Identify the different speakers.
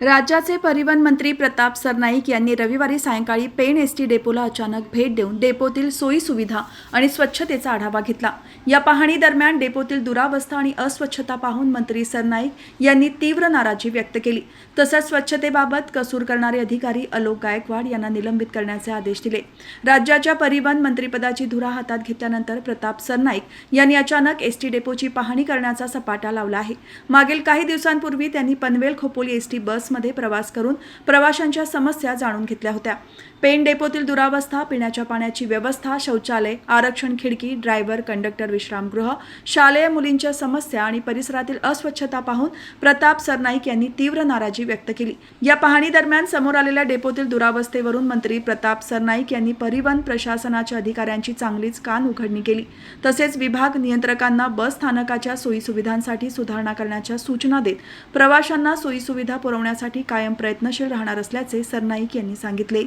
Speaker 1: राज्याचे परिवहन मंत्री प्रताप सरनाईक यांनी रविवारी सायंकाळी पेण एसटी डेपोला अचानक भेट देऊन डेपोतील सोयी सुविधा आणि स्वच्छतेचा आढावा घेतला। या पाहणी दरम्यान डेपोतील दुरावस्था आणि अस्वच्छता पाहून मंत्री सरनाईक यांनी तीव्र नाराजी व्यक्त केली। तसंच स्वच्छतेबाबत कसूर करणारे अधिकारी आलोक गायकवाड यांना निलंबित करण्याचे आदेश दिले। राज्याच्या परिवहन मंत्रिपदाची धुरा हातात घेतल्यानंतर प्रताप सरनाईक यांनी अचानक एसटी डेपोची पाहणी करण्याचा सपाटा लावला आहे। मागील काही दिवसांपूर्वी त्यांनी पनवेल खोपोली एसटी बसमध्ये प्रवास करून प्रवाशांच्या समस्या जाणून घेतल्या होत्या। पेण डेपोतील दुरावस्था, पिण्याच्या पाण्याची व्यवस्था, शौचालय, आरक्षण खिडकी, ड्रायव्हर, कंडक्टर विश्रामगृह, शालेय मुलींच्या समस्या आणि परिसरातील अस्वच्छता पाहून प्रताप सरनाईक यांनी तीव्र नाराजी व्यक्त केली। या पाहणी दरम्यान समोर आलेल्या डेपोतील दुरावस्थेवरून मंत्री प्रताप सरनाईक यांनी परिवहन प्रशासनाच्या अधिकाऱ्यांची चांगलीच कान उघडणी केली। तसेच विभाग नियंत्रकांना बस स्थानकाच्या सोयी सुविधांसाठी सुधारणा करण्याच्या सूचना देत प्रवाशांना सोयी सुविधा पुरवण्यासाठी कायम प्रयत्नशील राहणार असल्याचे सरनाईक यांनी सांगितले।